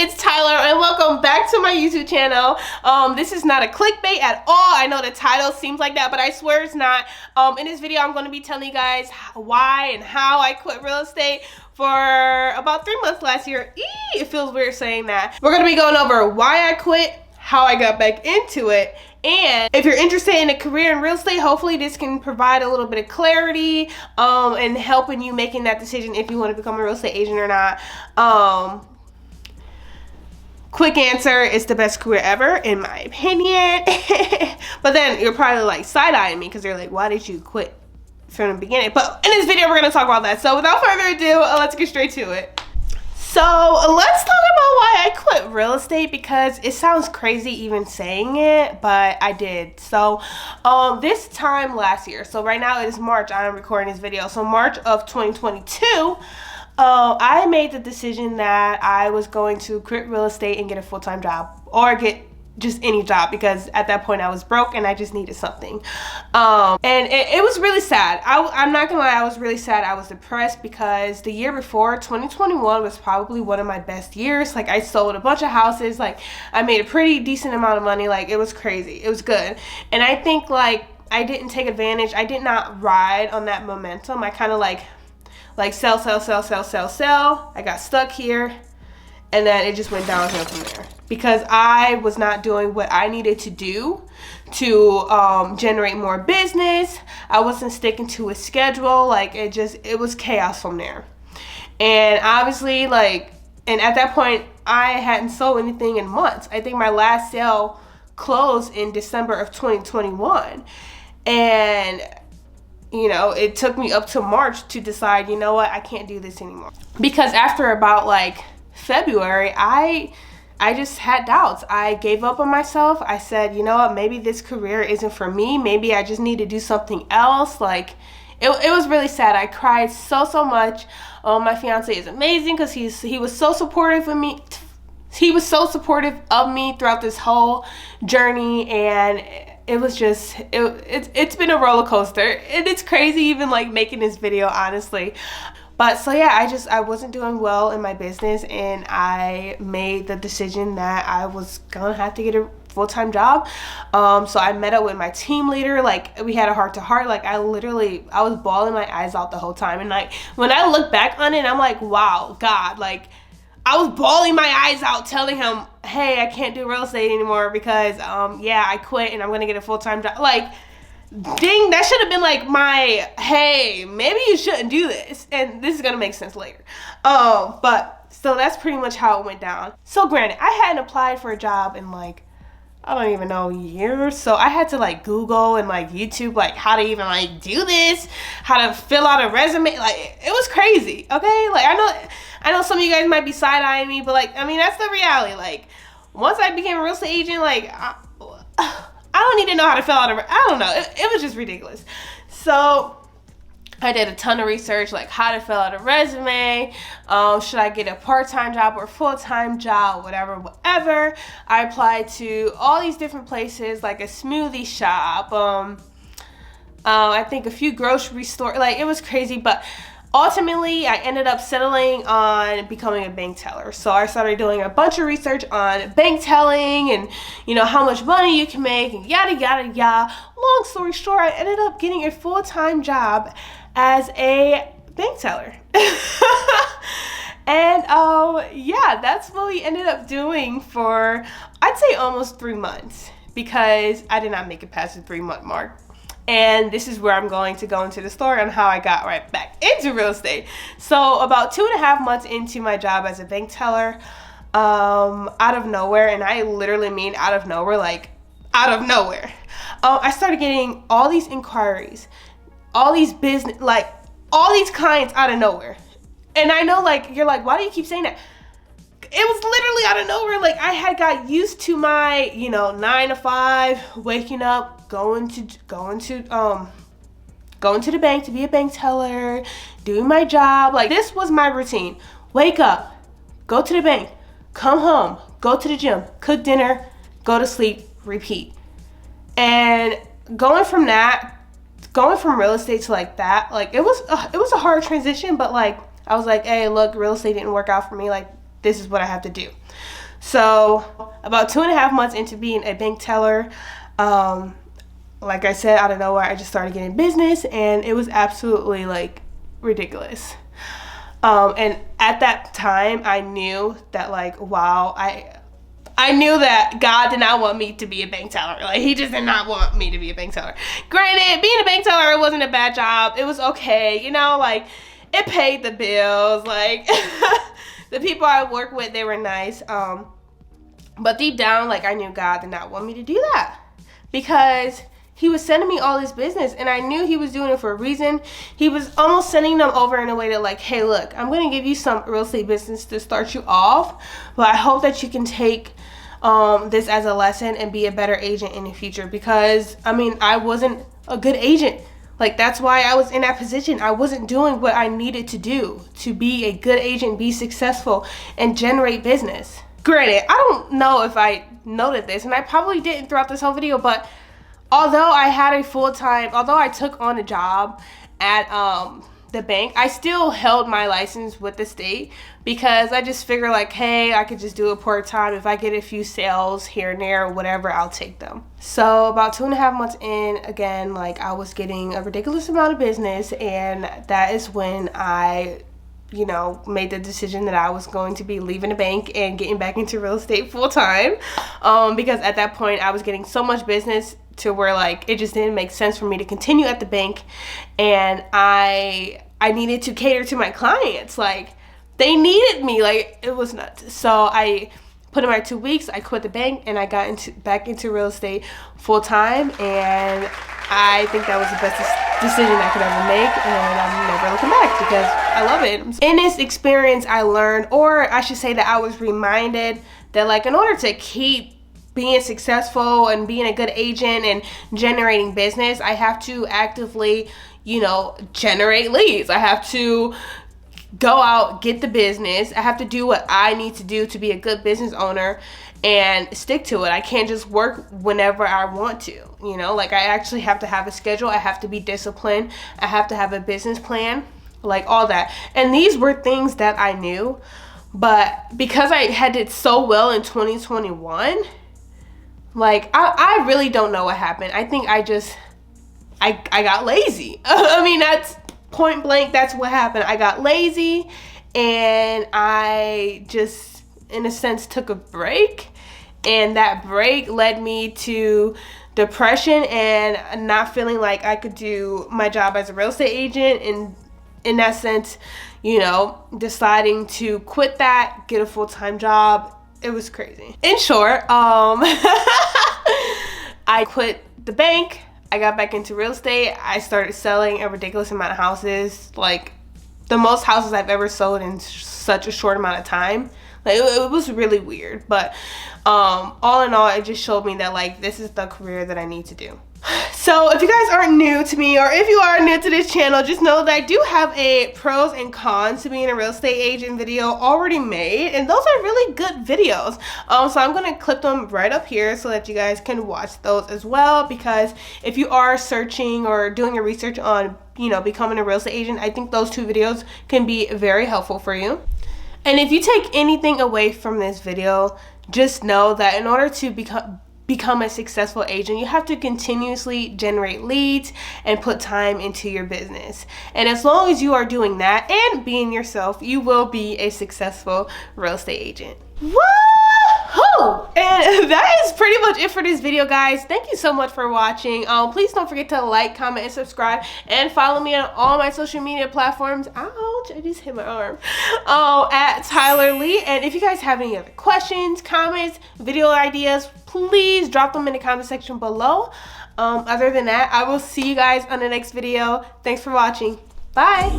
it's Tyler and welcome back to my YouTube channel. This is not a clickbait at all. I know the title seems like that, but I swear it's not. In this video, I'm going to be telling you guys why and how I quit real estate for about 3 months last year. It feels weird saying that. We're going to be going over why I quit, how I got back into it, and if you're interested in a career in real estate, hopefully this can provide a little bit of clarity and helping you making that decision if you want to become a real estate agent or not. Quick answer, it's the best career ever in my opinion. But then you're probably like side-eyeing me because you're like, why did you quit from the beginning? But in this video we're going to talk about that. So without further ado, let's get straight to it. So let's talk about why I quit real estate, because it sounds crazy even saying it, but I did. So this time last year, so right now it is March, I am recording this video. So March of 2022, I made the decision that I was going to quit real estate and get a full-time job, or get just any job, because at that point I was broke and I just needed something. And it was really sad. I'm not gonna lie, I was really sad. I was depressed because the year before, 2021, was probably one of my best years. Like, I sold a bunch of houses, like I made a pretty decent amount of money. Like, it was crazy, it was good. And I think like I didn't take advantage. I did not ride on that momentum. I kind of like sell. I got stuck here, and then it just went downhill from there because I was not doing what I needed to do to generate more business. I wasn't sticking to a schedule. Like, it was chaos from there. And obviously, like, and at that point I hadn't sold anything in months. I think my last sale closed in December of 2021, and you know, it took me up to March to decide, you know what, I can't do this anymore. Because after about like February, I just had doubts. I gave up on myself. I said, you know what, maybe this career isn't for me. Maybe I just need to do something else. Like, it was really sad. I cried so much. My fiance is amazing because he was so supportive of me. He was so supportive of me throughout this whole journey, and it was just, it's been a roller coaster, and it's crazy even like making this video, honestly. But so yeah, I wasn't doing well in my business, and I made the decision that I was gonna have to get a full-time job. So I met up with my team leader. Like, we had a heart-to-heart. Like, I was bawling my eyes out the whole time. And like, when I look back on it, I'm like, wow, God, like, I was bawling my eyes out telling him, hey, I can't do real estate anymore because yeah, I quit and I'm gonna get a full-time job. Like, dang, that should have been like my, hey, maybe you shouldn't do this, and this is gonna make sense later. But so that's pretty much how it went down. So granted, I hadn't applied for a job in like, I don't even know, years. So I had to like Google and like YouTube like how to even like do this, how to fill out a resume. Like, it was crazy. Okay, like I know some of you guys might be side-eyeing me, but like, I mean, that's the reality. Like, once I became a real estate agent, like I don't need to know how to fill out I don't know. It was just ridiculous. So I did a ton of research, like how to fill out a resume. Should I get a part-time job or full-time job, whatever. I applied to all these different places, like a smoothie shop. I think a few grocery stores. Like, it was crazy, but ultimately I ended up settling on becoming a bank teller. So I started doing a bunch of research on bank telling and, you know, how much money you can make and yada yada yada. Long story short, I ended up getting a full-time job as a bank teller. And yeah, that's what we ended up doing for, I'd say, almost 3 months, because I did not make it past the 3-month mark. And this is where I'm going to go into the story on how I got right back into real estate. So about 2.5 months into my job as a bank teller, out of nowhere, and I literally mean out of nowhere, like out of nowhere, I started getting all these inquiries, all these business, like all these clients out of nowhere. And I know, like, you're like, why do you keep saying that? It was literally out of nowhere. Like, I had got used to my, you know, 9 to 5, waking up, going to the bank to be a bank teller, doing my job. Like, this was my routine. Wake up, go to the bank, come home, go to the gym, cook dinner, go to sleep, repeat. And going from real estate to like that, like, it was a hard transition, but like, I was like, hey, look, real estate didn't work out for me. Like, this is what I have to do. So about 2.5 months into being a bank teller, like I said, out of nowhere, I just started getting business, and it was absolutely like ridiculous. And at that time, I knew that like, wow, I knew that God did not want me to be a bank teller. Like, he just did not want me to be a bank teller. Granted, being a bank teller, it wasn't a bad job. It was okay, you know, like, it paid the bills. Like, the people I work with, they were nice. But deep down, like, I knew God did not want me to do that, because he was sending me all this business, and I knew he was doing it for a reason. He was almost sending them over in a way that like, hey, look, I'm going to give you some real estate business to start you off, but I hope that you can take this as a lesson and be a better agent in the future. Because, I mean, I wasn't a good agent. Like, that's why I was in that position. I wasn't doing what I needed to do to be a good agent, be successful, and generate business. Granted, I don't know if I noted this, and I probably didn't throughout this whole video, but although I took on a job at the bank, I still held my license with the state, because I just figured like, hey, I could just do it part-time. If I get a few sales here and there or whatever, I'll take them. So about 2.5 months in, again, like, I was getting a ridiculous amount of business, and that is when I, you know, made the decision that I was going to be leaving the bank and getting back into real estate full-time, because at that point I was getting so much business to where like it just didn't make sense for me to continue at the bank, and I needed to cater to my clients. Like, they needed me, like, it was nuts. So I put in my 2 weeks, I quit the bank, and I got back into real estate full-time, and I think that was the best decision I could ever make, and I'm never looking back because I love it. In this experience, I learned, or I should say that I was reminded that like, in order to keep being successful and being a good agent and generating business, I have to actively, you know, generate leads. I have to go out, get the business. I have to do what I need to do to be a good business owner and stick to it. I can't just work whenever I want to, you know, like, I actually have to have a schedule. I have to be disciplined. I have to have a business plan, like all that. And these were things that I knew, but because I had it so well in 2021, like, I really don't know what happened. I think I got lazy. I mean, that's point blank, that's what happened. I got lazy, and I just, in a sense, took a break, and that break led me to depression and not feeling like I could do my job as a real estate agent, and in that sense, you know, deciding to quit that, get a full-time job. It was crazy. In short, I quit the bank. I got back into real estate. I started selling a ridiculous amount of houses, like the most houses I've ever sold in such a short amount of time. Like, it was really weird, but all in all, it just showed me that like, this is the career that I need to do. So if you guys aren't new to me, or if you are new to this channel, just know that I do have a pros and cons to being a real estate agent video already made, and those are really good videos. So I'm going to clip them right up here so that you guys can watch those as well, because if you are searching or doing your research on, you know, becoming a real estate agent, I think those 2 videos can be very helpful for you. And if you take anything away from this video, just know that in order to become a successful agent, you have to continuously generate leads and put time into your business. And as long as you are doing that and being yourself, you will be a successful real estate agent. Woohoo! And that is pretty much it for this video, guys. Thank you so much for watching. Please don't forget to like, comment, and subscribe, and follow me on all my social media platforms. Ouch, I just hit my arm. At Tyler Lee. And if you guys have any other questions, comments, video ideas, please drop them in the comment section below. Other than that, I will see you guys on the next video. Thanks for watching. Bye.